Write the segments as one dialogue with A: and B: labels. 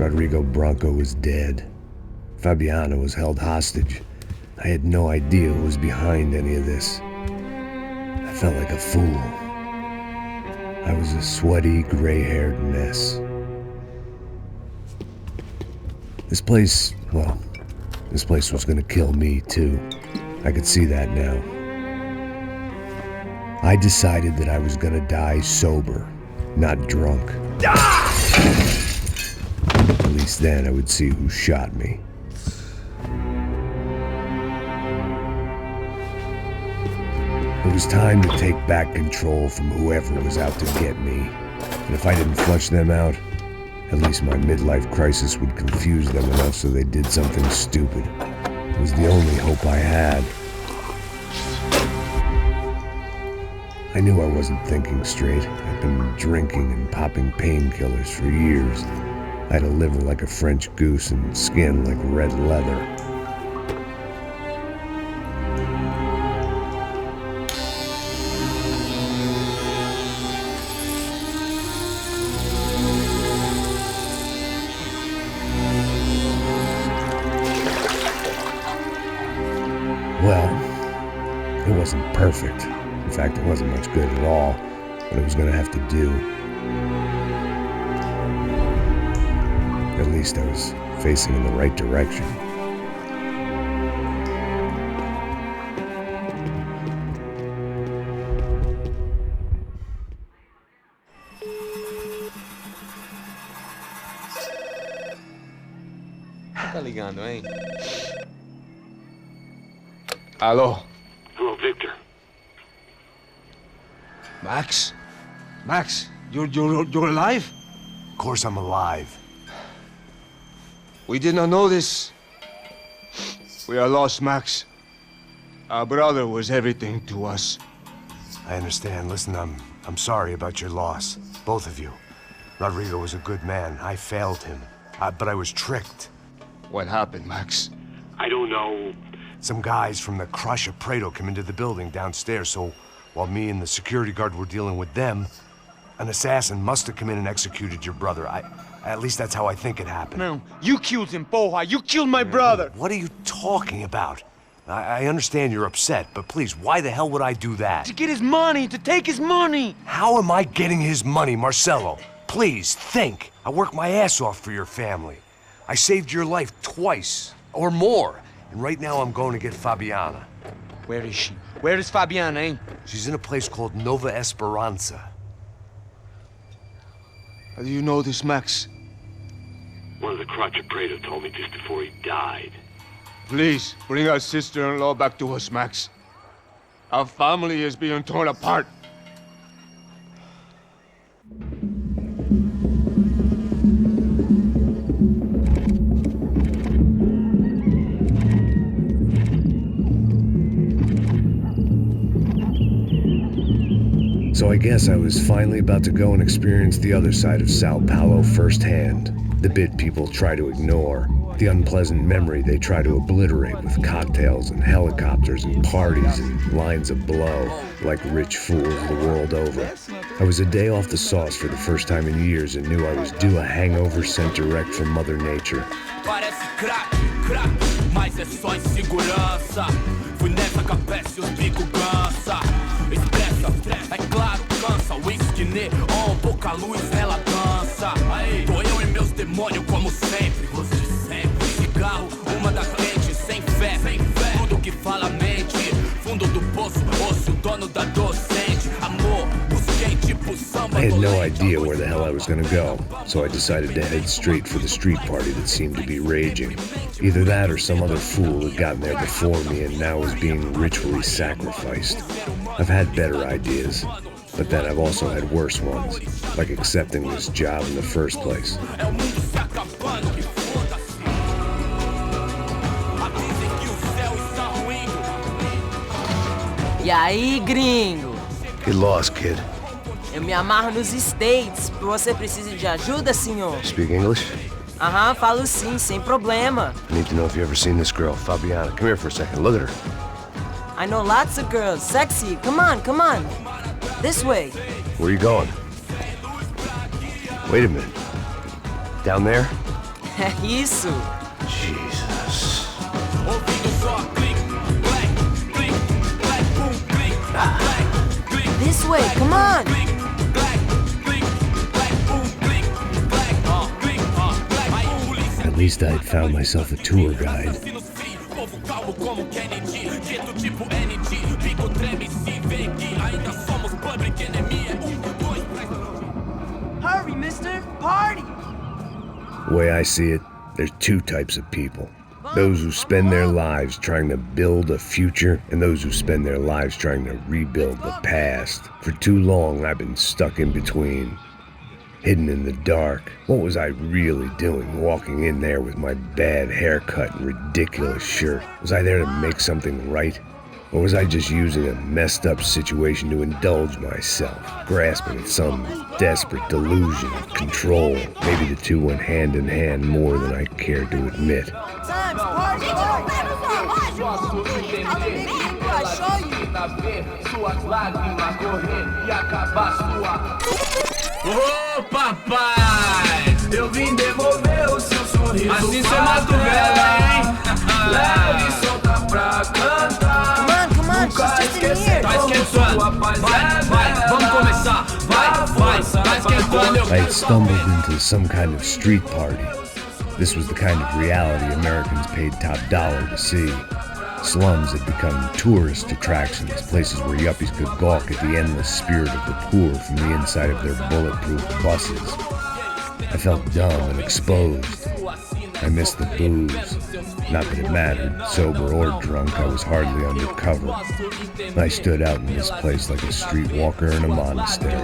A: Rodrigo Branco was dead. Fabiana was held hostage. I had no idea who was behind any of this. I felt like a fool. I was a sweaty, gray-haired mess. This place was gonna kill me too. I could see that now. I decided that I was gonna die sober, not drunk. At least then I would see who shot me. It was time to take back control from whoever was out to get me. And if I didn't flush them out, at least my midlife crisis would confuse them enough so they did something stupid. It was the only hope I had. I knew I wasn't thinking straight. I'd been drinking and popping painkillers for years. I had a liver like a French goose and skin like red leather. Well, it wasn't perfect. In fact, it wasn't much good at all, but it was going to have to do. At least I was facing in the right direction.
B: Tá ligando, hein? Alô?
C: Hello, Victor.
B: Max? Max, you're alive?
C: Of course I'm alive.
B: We did not know this. We are lost, Max. Our brother was everything to us.
C: I understand. Listen, I'm sorry about your loss. Both of you. Rodrigo was a good man. I failed him. But I was tricked.
B: What happened, Max?
C: I don't know. Some guys from the Crush of Prado came into the building downstairs, so while me and the security guard were dealing with them, an assassin must have come in and executed your brother. At least that's how I think it happened.
B: No, you killed him, porra! You killed my brother!
C: What are you talking about? I understand you're upset, but please, why the hell would I do that?
B: To get his money, to take his money!
C: How am I getting his money, Marcelo? Please, think. I worked my ass off for your family. I saved your life twice, or more. And right now I'm going to get Fabiana.
B: Where is she? Where is Fabiana, eh?
C: She's in a place called Nova Esperanza.
B: How do you know this, Max?
D: One of the Crotch of Prado told me just before he died.
B: Please, bring our sister-in-law back to us, Max. Our family is being torn apart.
A: So I guess I was finally about to go and experience the other side of Sao Paulo firsthand. The bit people try to ignore. The unpleasant memory they try to obliterate with cocktails and helicopters and parties and lines of blow, like rich fools the world over. I was a day off the sauce for the first time in years and knew I was due a hangover sent direct from Mother Nature.
E: Parece crack, mas é só insegurança. Fui nessa capeste, os bico cansa. Expressa, é claro, cansa. Whisky, neon, pouca luz, ela dança. Tô eu e meus demônios como sempre. Você sempre. Cigarro, uma da frente, sem fé. Tudo que fala mente. Fundo do poço, osso, dono da docente. Amor, busquei tipo samba.
A: I had no idea where the hell I was gonna go, so I decided to head straight for the street party that seemed to be raging. Either that or some other fool had gotten there before me and now was being ritually sacrificed. I've had better ideas, but then I've also had worse ones, like accepting this job in the first place.
F: E aí, gringo?
C: Get lost, kid.
F: Eu me amarro nos States. Você precisa de ajuda, senhor?
C: Speak English?
F: Aham, falo sim, sem problema.
C: I need to know if you've ever seen this girl, Fabiana. Come here for a second. Look at her.
F: I know lots of girls. Sexy. Come on. This way.
C: Where are you going? Wait a minute. Down there?
F: É isso.
C: Jesus.
E: Ouvindo só clique, black, clique, black, boom, clique, black, clique.
F: This way, come on.
E: Clique, black, clique, black, boom, clique, black, clique, black. Aí polícia.
A: At least I'd found myself a tour guide.
E: Assassinos free, povo calmo como Kennedy, jeito tipo ND, bico treme se vê que ainda somos public enemy. É 1, 2, 3.
F: Hurry, mister. Party.
A: The way I see it, there's two types of people. Those who spend their lives trying to build a future, and those who spend their lives trying to rebuild the past. For too long, I've been stuck in between. Hidden in the dark. What was I really doing walking in there with my bad haircut and ridiculous shirt? Was I there to make something right? Or was I just using a messed up situation to indulge myself, grasping at some desperate delusion of control? Maybe the two went hand in hand more than I cared to admit.
F: Times, party. I show you.
E: Ô papai, eu vim devolver o seu sorriso. Assim cê mata o velho, hein? Leve e solta pra cantar.
F: Come on, she's just in here.
E: Vai esquentando, vai, vamos começar. Vai esquentando.
A: I had stumbled into some kind of street party. This was the kind of reality Americans paid top dollar to see. Slums had become tourist attractions, places where yuppies could gawk at the endless spirit of the poor from the inside of their bulletproof buses. I felt dumb and exposed. I missed the booze. Not that it mattered, sober or drunk, I was hardly undercover. I stood out in this place like a streetwalker in a monastery.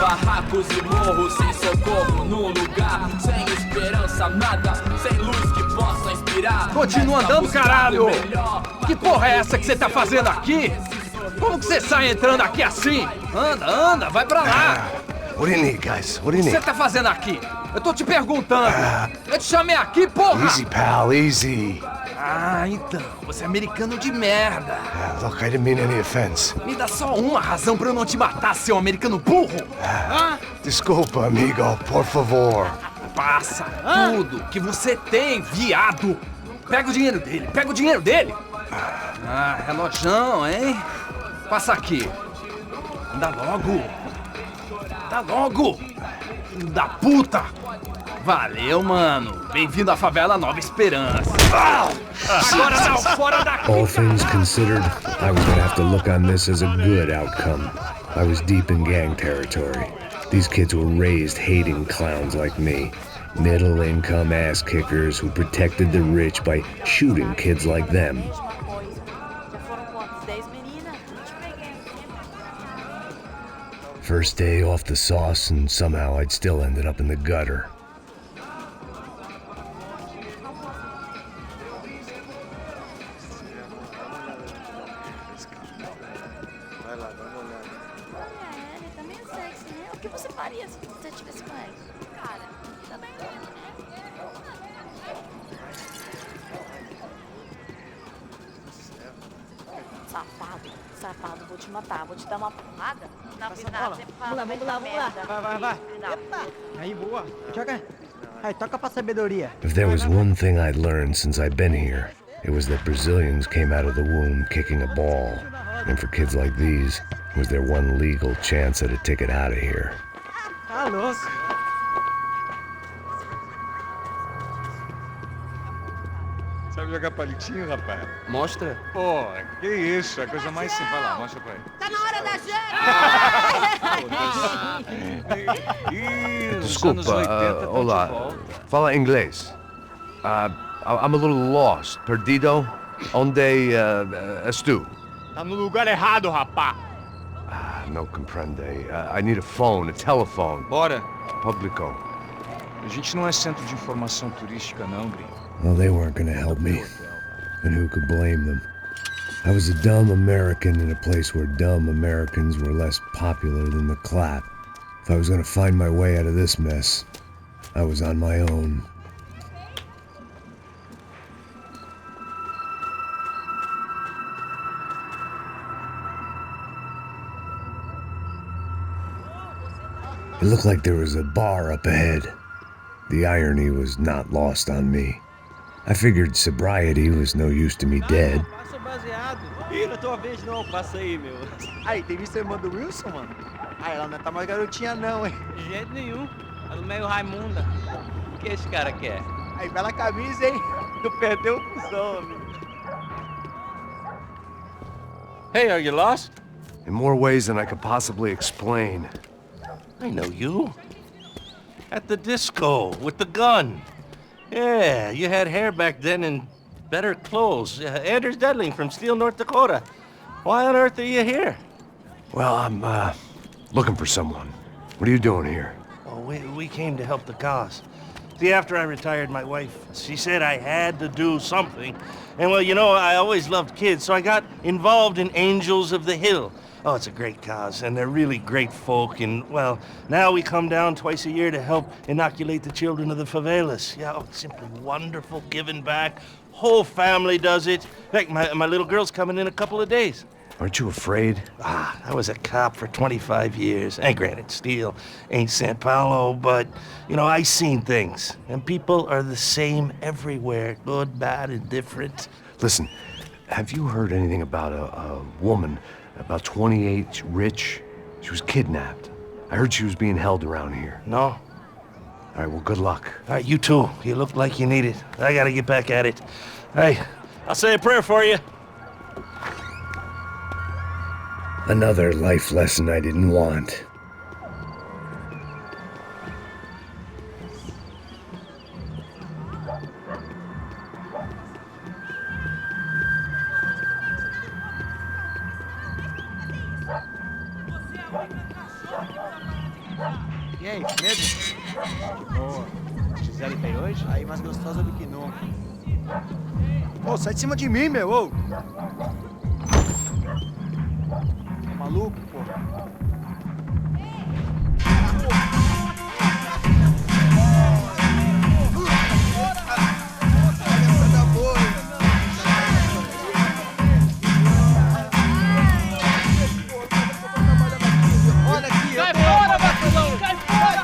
E: Barracos e morros sem socorro num lugar sem esperança, nada, sem luz que possa inspirar.
G: Continua andando, caralho! Que porra é essa que você tá fazendo aqui? Como que você sai entrando aqui assim? Anda, vai pra lá!
C: What do you need, guys? What do you
G: O que
C: need?
G: você tá fazendo aqui? Eu tô te perguntando! Eu te chamei aqui, porra!
C: Easy, pal, easy.
G: Ah, então, você é americano de merda!
C: Look, I didn't mean any offense.
G: Me dá só uma razão pra eu não te matar, seu americano burro!
C: Desculpa, amigo, por favor.
G: Passa tudo que você tem, viado! Pega o dinheiro dele! Ah, relojão, hein? Passa aqui! Anda logo! Filho da puta! Valeu, mano! Bem-vindo à favela Nova Esperança! Agora não, fora daqui!
A: All things considered, I was gonna have to look on this as a good outcome. I was deep in gang territory. These kids were raised hating clowns like me. Middle-income ass-kickers who protected the rich by shooting kids like them. First day off the sauce, and somehow I'd still ended up in the gutter.
H: Safado, vou te matar, vou te dar uma porrada. Na vida,
I: Vamos lá. Vai. Aí, boa. Joga. Aí, toca pra sabedoria.
A: If there was one thing I'd learned since I'd been here, it was that Brazilians came out of the womb kicking a ball. And for kids like these, it was their one legal chance at a ticket out of here.
I: Tá louco.
J: Sabe jogar palitinho, rapaz?
K: Mostra.
J: Pô, que isso, é a coisa mais simples. Vai lá, mostra pra ele.
H: Tá na hora da gente!
C: Desculpa, olá. Fala inglês. I'm a little lost. Perdido? Onde estou?
J: Tá no lugar errado, rapá.
C: Não compreende. I need a phone, a telephone.
K: Bora.
C: Publico.
J: A gente não é centro de informação turística, não, gringo.
A: Well, they weren't gonna help me. And who could blame them? I was a dumb American in a place where dumb Americans were less popular than the clap. If I was gonna find my way out of this mess, I was on my own. It looked like there was a bar up ahead. The irony was not lost on me. I figured sobriety was no use to me dead.
I: Passa baseado. Ih, não é tua vez não, passa aí, meu. Aí, tem visto a irmã do Wilson, mano? Ah, ela não tá mais garotinha não, hein?
K: De jeito nenhum. Ela meio Raimunda. O que esse cara quer?
I: Aí, bela camisa, hein? Tu perdeu o cuzão, amigo.
L: Hey, are you lost?
C: In more ways than I could possibly explain.
L: I know you. At the disco, with the gun. Yeah, you had hair back then and better clothes. Anders Dedling from Steele, North Dakota. Why on earth are you here?
C: Well, I'm, looking for someone. What are you doing here?
L: Oh, we came to help the cause. See, after I retired, my wife, she said I had to do something. And well, you know, I always loved kids, so I got involved in Angels of the Hill. Oh, it's a great cause, and they're really great folk, and, well, now we come down twice a year to help inoculate the children of the favelas. Yeah, oh, it's simply wonderful, giving back. Whole family does it. In fact, my little girl's coming in a couple of days.
C: Aren't you afraid?
L: I was a cop for 25 years. And granted, Steele ain't San Paulo, but, you know, I seen things. And people are the same everywhere, good, bad, and different.
C: Listen, have you heard anything about a woman, about 28, rich? She was kidnapped. I heard she was being held around here.
L: No.
C: All right, well, good luck.
L: All right, you too. You look like you need it. I gotta get back at it. All right, I'll say a prayer for you.
A: Another life lesson I didn't want.
I: E aí, medo? De boa. Gisele tem hoje? Aí, mais gostosa do que nunca. Ô, sai de cima de mim, meu, ô! Tá maluco, pô?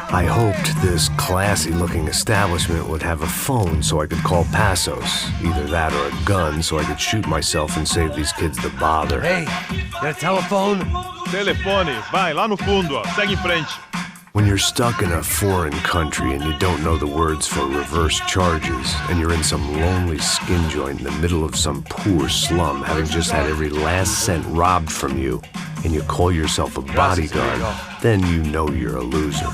A: I hoped this classy-looking establishment would have a phone so I could call Passos. Either that or a gun so I could shoot myself and save these kids the bother.
C: Hey, got a telephone?
M: Telefone, vai, lá no fundo, ó. Segue em frente.
A: When you're stuck in a foreign country and you don't know the words for reverse charges, and you're in some lonely skin joint in the middle of some poor slum, having just had every last cent robbed from you, and you call yourself a bodyguard, then you know you're a loser.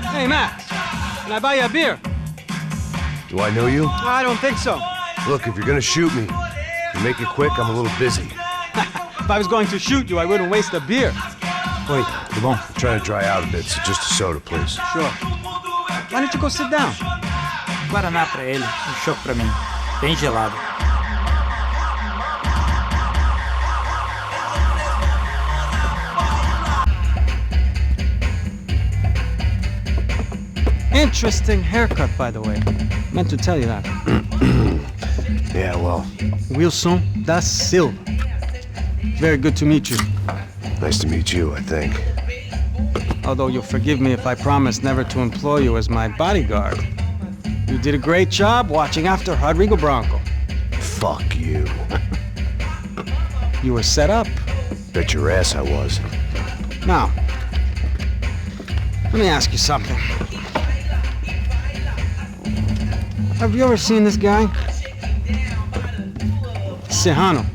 I: Hey, Max, can I buy you a beer?
C: Do I know you?
I: I don't think so.
C: Look, if you're gonna shoot me, if you make it quick, I'm a little busy.
I: If I was going to shoot you, I wouldn't waste a beer. Oi, tudo bom?
C: I'm trying to dry out a bit, so just a soda, please.
I: Sure. Why don't you go sit down?
K: Guaraná pra ele, chopp pra mim. Bem gelado.
I: Interesting haircut, by the way. Meant to tell you that.
C: Yeah, well.
I: Wilson da Silva. Very good to meet you.
C: Nice to meet you, I think.
I: Although you'll forgive me if I promise never to employ you as my bodyguard. You did a great job watching after Rodrigo Branco.
C: Fuck you.
I: You were set up.
C: Bet your ass I was.
I: Now, let me ask you something. Have you ever seen this guy? Serrano.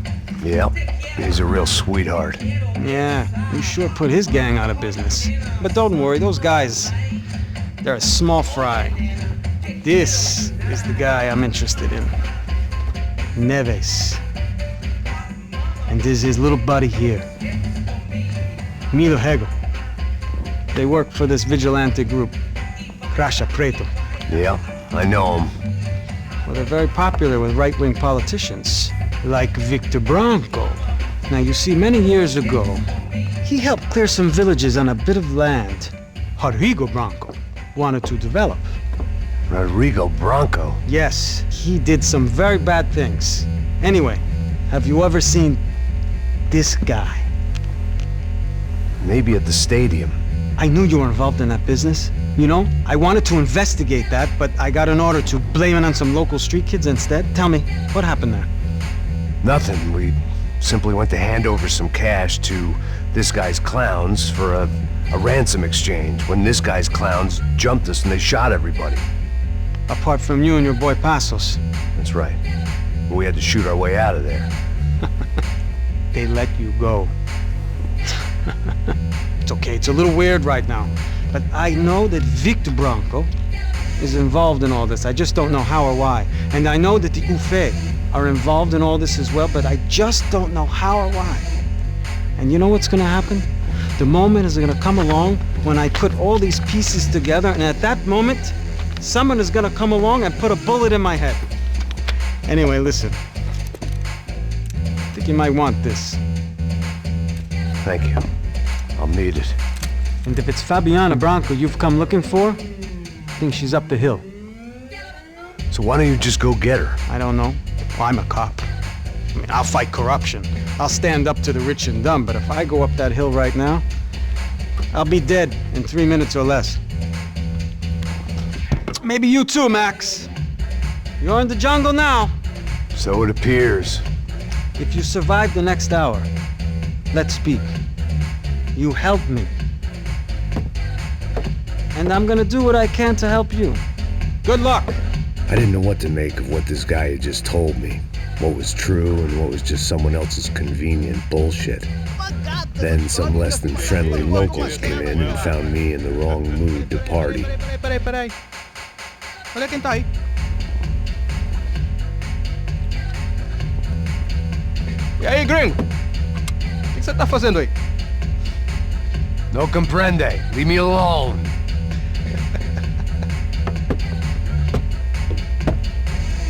C: Yep, he's a real sweetheart.
I: Yeah, he sure put his gang out of business. But don't worry, those guys, they're a small fry. This is the guy I'm interested in. Neves. And this is his little buddy here. Milo Hegel. They work for this vigilante group, Crasha Preto.
C: Yeah, I know him.
I: Well, they're very popular with right-wing politicians, like Victor Branco. Now, you see, many years ago, he helped clear some villages on a bit of land Rodrigo Branco wanted to develop.
C: Rodrigo Branco?
I: Yes, he did some very bad things. Anyway, have you ever seen this guy?
C: Maybe at the stadium.
I: I knew you were involved in that business. You know, I wanted to investigate that, but I got an order to blame it on some local street kids instead. Tell me, what happened there?
C: Nothing. We simply went to hand over some cash to this guy's clowns for a ransom exchange when this guy's clowns jumped us and they shot everybody.
I: Apart from you and your boy Passos.
C: That's right. But we had to shoot our way out of there.
I: They let you go. It's okay, it's a little weird right now. But I know that Victor Branco is involved in all this. I just don't know how or why. And I know that the Ufé are involved in all this as well, but I just don't know how or why. And you know what's gonna happen? The moment is gonna come along when I put all these pieces together, and at that moment, someone is gonna come along and put a bullet in my head. Anyway, listen. I think you might want this.
C: Thank you. I'll need it.
I: And if it's Fabiana Branco you've come looking for, I think she's up the hill.
C: So why don't you just go get her?
I: I don't know. Well, I'm a cop. I mean, I'll fight corruption. I'll stand up to the rich and dumb, but if I go up that hill right now, I'll be dead in 3 minutes or less. Maybe you too, Max. You're in the jungle now.
C: So it appears.
I: If you survive the next hour, let's speak. You help me. And I'm gonna do what I can to help you. Good luck!
A: I didn't know what to make of what this guy had just told me. What was true and what was just someone else's convenient bullshit. Then some less than friendly locals came in and found me in the wrong mood to party.
N: Peraí. Olha quem tá aí. E aí, gringo? O que você tá fazendo aí?
C: No comprende. Leave me alone.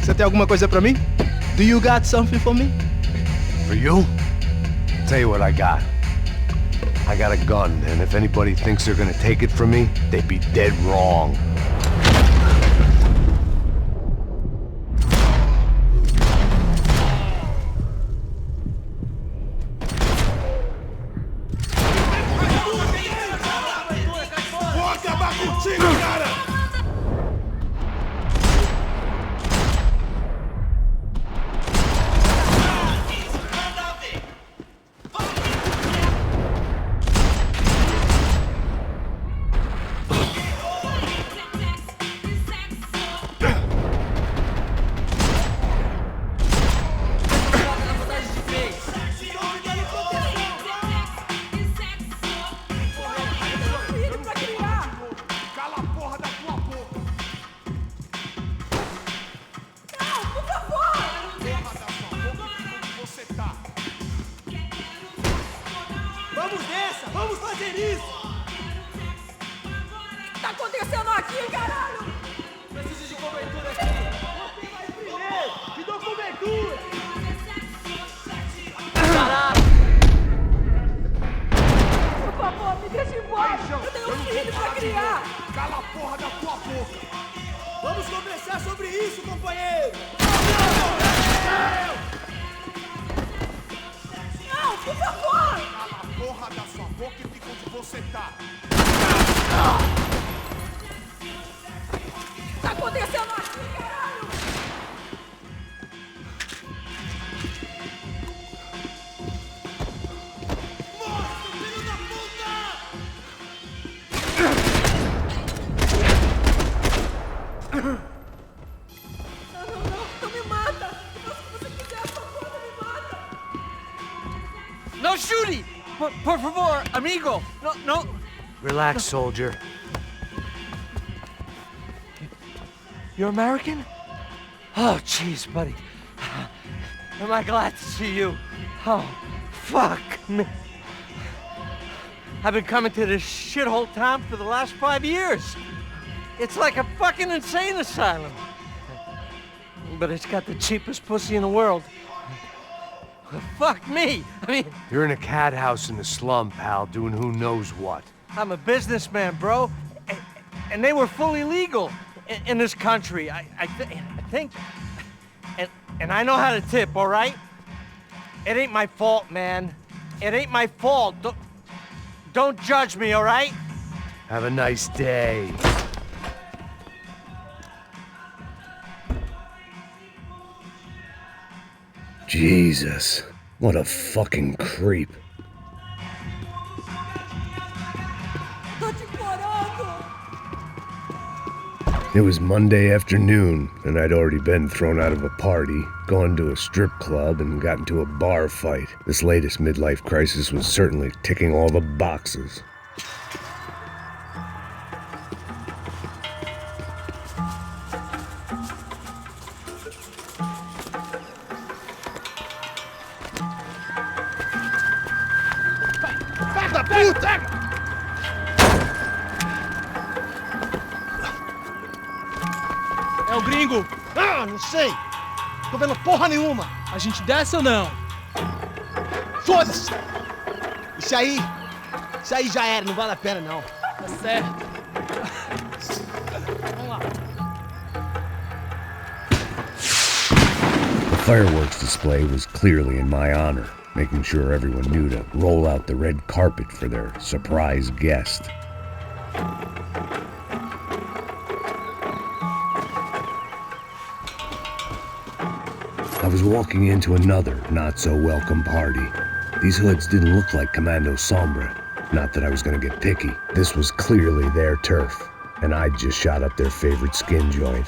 N: Você tem alguma coisa pra mim? Do you got something for me?
C: For you? I'll tell you what I got. I got a gun, and if anybody thinks they're gonna take it from me, they'd be dead wrong.
K: No shooting! Por favor, amigo! No.
L: Relax, soldier.
K: You're American? Oh, jeez, buddy. Am I glad to see you? Oh, fuck me. I've been coming to this shithole town for the last 5 years. It's like a fucking insane asylum. But it's got the cheapest pussy in the world. Fuck me! I mean...
C: You're in a cat house in the slum, pal, doing who knows what.
K: I'm a businessman, bro. And they were fully legal in this country. I think... And I know how to tip, all right? It ain't my fault, man. It ain't my fault. Don't judge me, all right?
C: Have a nice day.
A: Jesus, what a fucking creep. It was Monday afternoon, and I'd already been thrown out of a party, gone to a strip club, and got into a bar fight. This latest midlife crisis was certainly ticking all the boxes.
N: Filho da puta!
O: É o gringo!
N: Ah, não sei! Tô vendo porra nenhuma!
O: A gente desce ou não?
N: Foda-se! Isso aí já era, não vale a pena não.
O: Tá certo. Vamos lá.
A: The fireworks display was clearly in my honor, making sure everyone knew to roll out the red carpet for their surprise guest. I was walking into another not-so-welcome party. These hoods didn't look like Commando Sombra. Not that I was gonna get picky. This was clearly their turf, and I'd just shot up their favorite skin joint.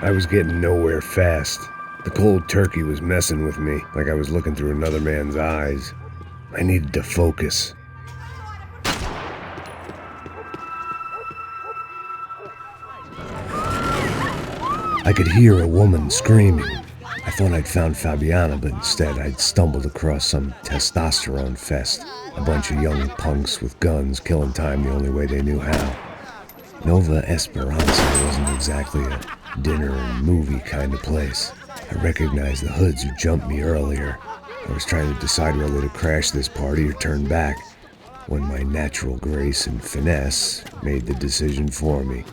A: I was getting nowhere fast. The cold turkey was messing with me, like I was looking through another man's eyes. I needed to focus. I could hear a woman screaming. I thought I'd found Fabiana, but instead I'd stumbled across some testosterone fest. A bunch of young punks with guns killing time the only way they knew how. Nova Esperanza wasn't exactly a dinner and movie kind of place. I recognized the hoods who jumped me earlier. I was trying to decide whether to crash this party or turn back, when my natural grace and finesse made the decision for me.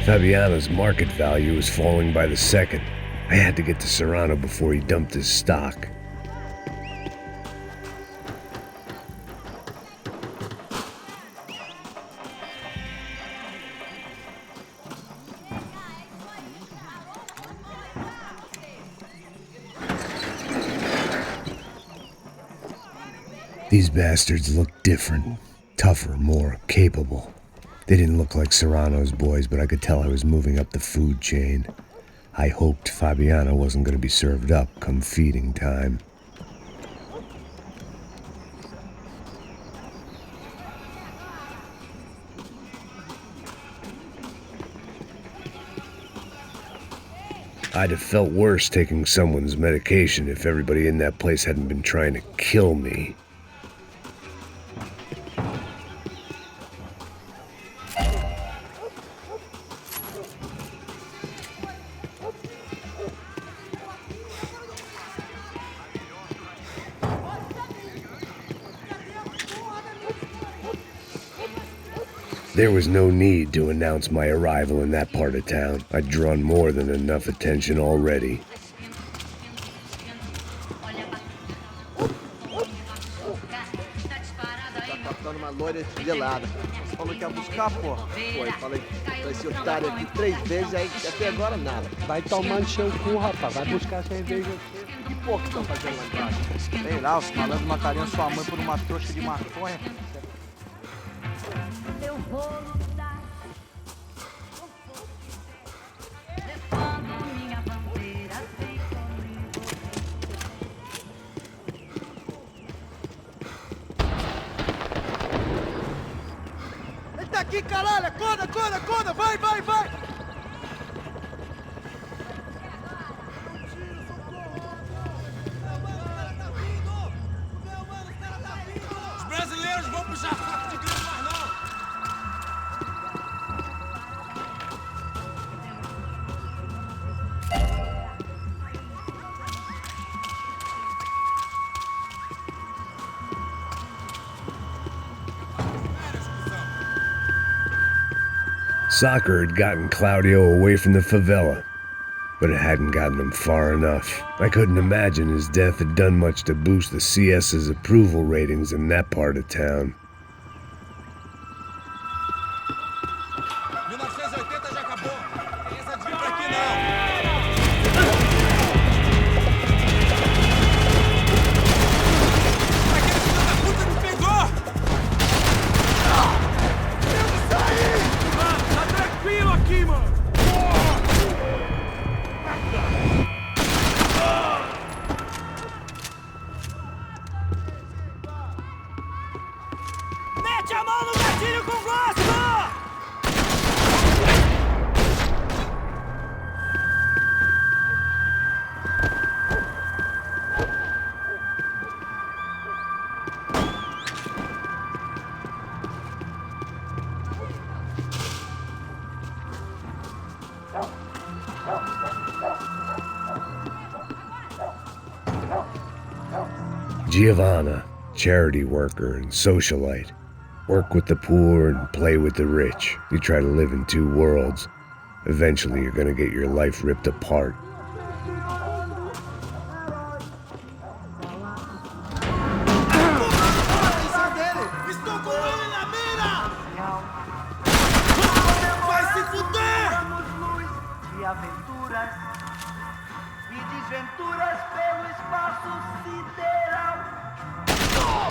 A: Fabiano's market value was falling by the second. I had to get to Serrano before he dumped his stock. These bastards looked different, tougher, more capable. They didn't look like Serrano's boys, but I could tell I was moving up the food chain. I hoped Fabiano wasn't going to be served up come feeding time. I'd have felt worse taking someone's medication if everybody in that place hadn't been trying to kill me. There was no need to announce my arrival in that part of town. I'd drawn more than enough attention already.
N: Uma loira gelada. Falou que ia buscar, pô. Foi, falei pra esse otário aqui 3 vezes, aí até agora nada. Vai tomando seu cu, rapaz. Vai buscar cerveja. Que porra que estão fazendo lá embaixo? Sei lá, os malandros matariam sua mãe por uma trouxa de maconha. Eu vou lutar. Levando minha bandeira, sei comigo. Ele tá aqui, caralho! Acorda, acorda, acorda! Vai, vai, vai!
E: Os brasileiros vão puxar faca de grilo mais não!
A: Soccer had gotten Claudio away from the favela, but it hadn't gotten him far enough. I couldn't imagine his death had done much to boost the CS's approval ratings in that part of town.
E: 1980 já acabou. Tem essa de vir aqui não. Aquele filho da puta me pegou! Temos sair! Tá tranquilo aqui, mano! Mete a mão no gatilho com gosto!
A: Giovanna, charity worker and socialite. Work with the poor and play with the rich. You try to live in two worlds. Eventually you're gonna get your life ripped apart.
E: Estou com ele na mira! Vai se fuder!
P: De aventuras e desventuras pelo espaço sideral.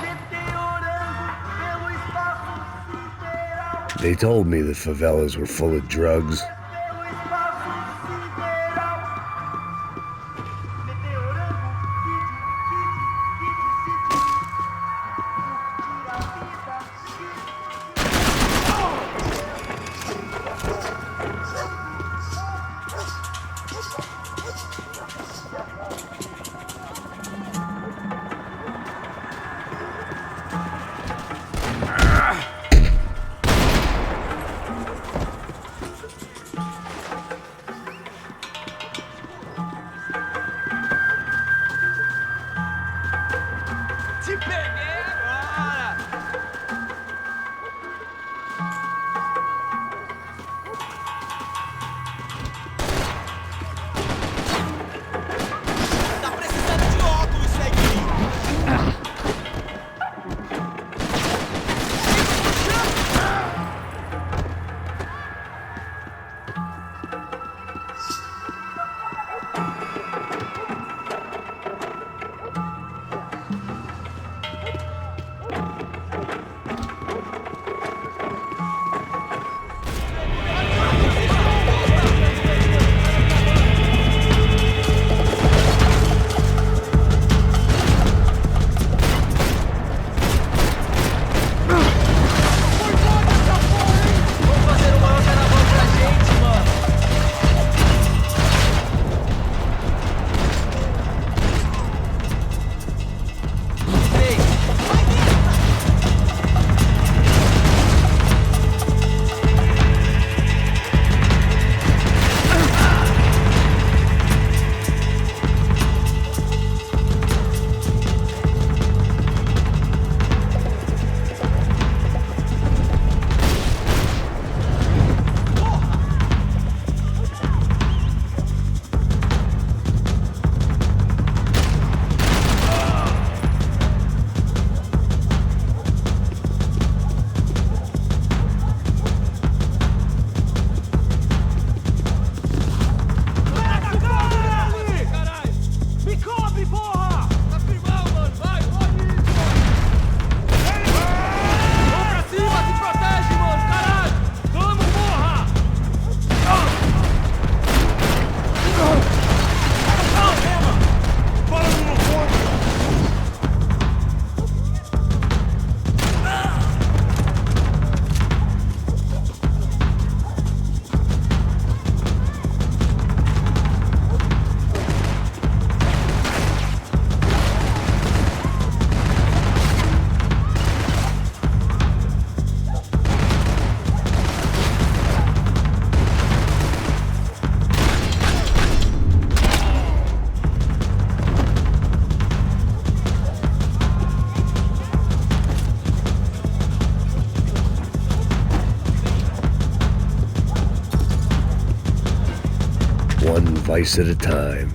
P: Meteorando pelo espaço sideral.
A: They told me the favelas were full of drugs.
P: Pelo espaço sideral. Meteorando,
A: one vice at a time.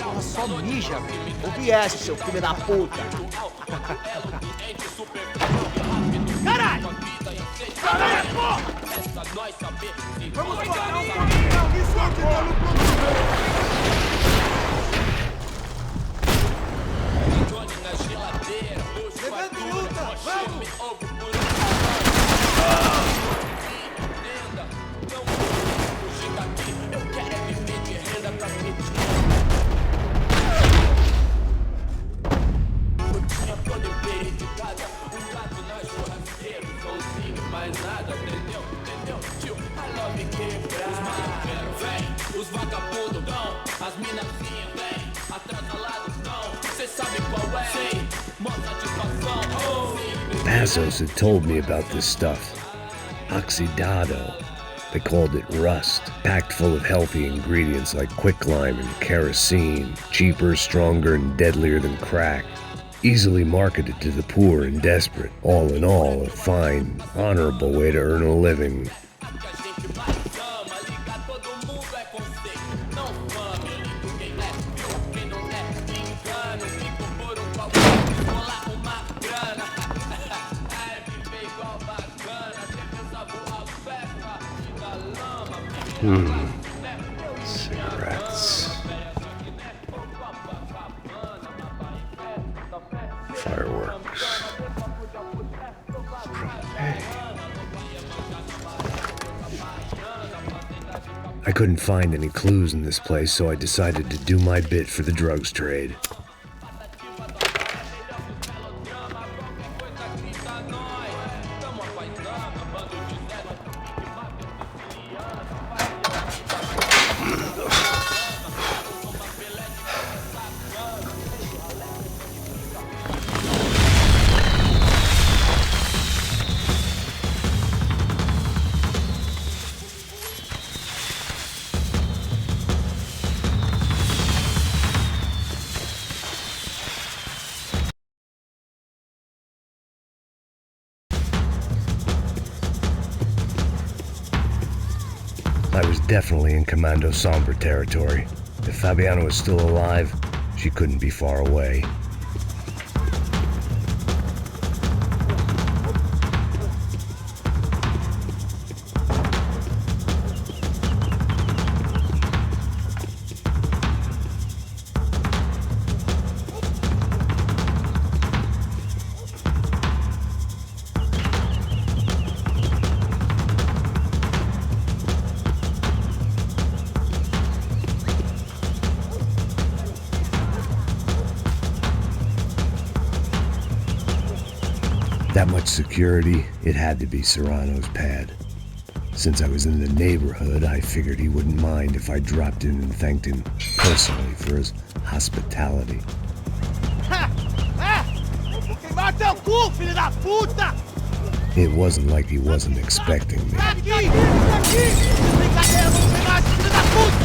N: Porra, só mija, velho. Ouve essa, seu filho da puta. Caralho! Caralho, porra! Vamos parar um pouquinho, isso aqui tá no produto. Levanta luta, vamos!
E: Os vagabundos vão, as minazinhas vem, atrasalados não, cê sabe qual é, sei, mostra satisfação.
A: Passos had told me about this stuff. Oxidado. They called it rust, packed full of healthy ingredients like quicklime and kerosene, cheaper, stronger, and deadlier than crack. Easily marketed to the poor and desperate. All in all, a fine, honorable way to earn a living. Cigarettes. Fireworks. I couldn't find any clues in this place, so I decided to do my bit for the drugs trade. I was definitely in Commando Sombra territory. If Fabiana was still alive, she couldn't be far away. That much security, it had to be Serrano's pad. Since I was in the neighborhood, I figured he wouldn't mind if I dropped in and thanked him personally for his hospitality.
P: Vou queimar teu cu, filho da puta!
A: It wasn't like he wasn't expecting me.
P: Aqui! Brincadeira, vamos pegar esse filho da puta!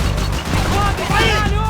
P: Roda, caralho!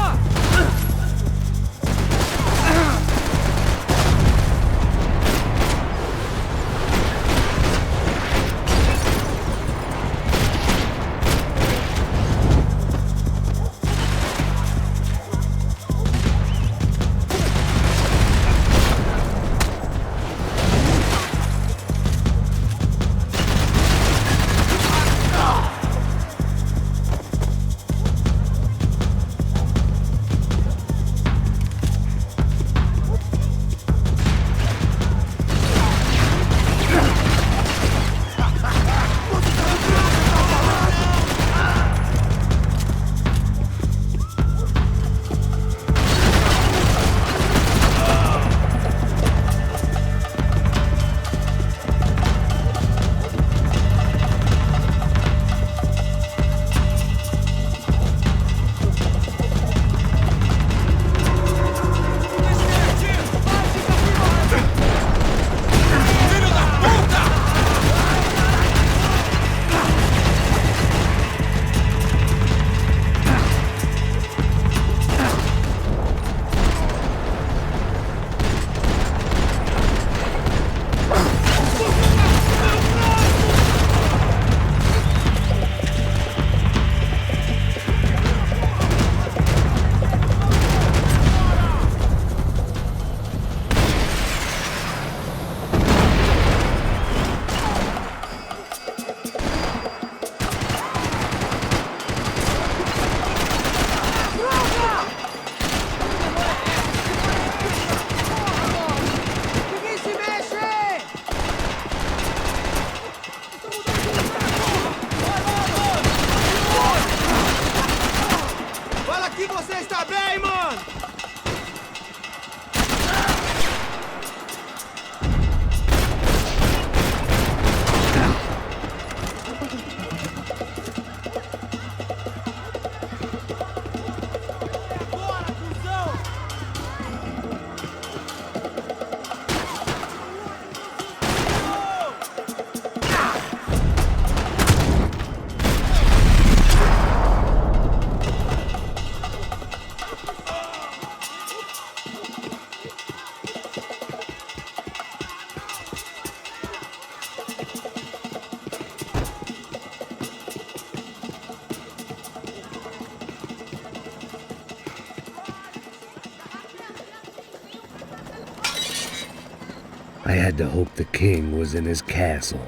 A: I had to hope the king was in his castle.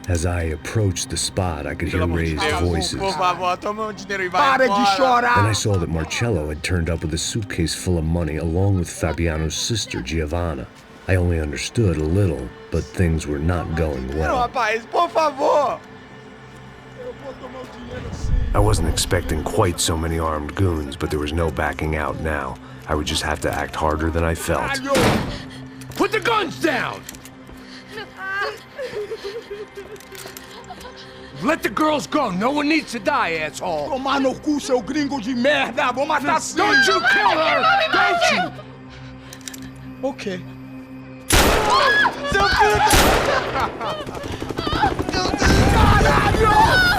A: As I approached the spot, I could hear raised voices.
P: Por favor, toma dinheiro e vai
Q: Para de chorar!
A: Then I saw that Marcello had turned up with a suitcase full of money along with Fabiano's sister, Giovanna. I only understood a little, but things were not going
P: Não,
A: well.
P: rapaz, por favor!
A: I wasn't expecting quite so many armed goons, but there was no backing out now. I would just have to act harder than I felt.
Q: Put the guns down! Let the girls go. No one needs to die, asshole.
N: Tomar no cu, seu gringo de merda. Vou matar sim.
Q: Don't you kill her! Don't you!
N: Ok.
P: Seu filho
Q: Caralho!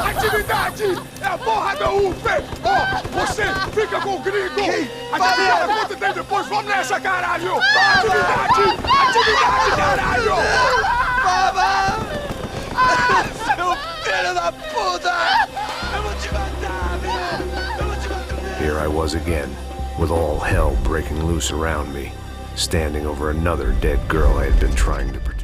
Q: Atividade! É a porra da UP! Ó, você fica com o gringo! A gente fala quanto tem depois, vamos nessa, caralho! Atividade! Atividade, caralho!
P: Baba! Seu filho da puta! Eu vou te matar, velho! Eu vou te matar!
A: Here I was again, with all hell breaking loose around me, standing over another dead girl I had been trying to protect.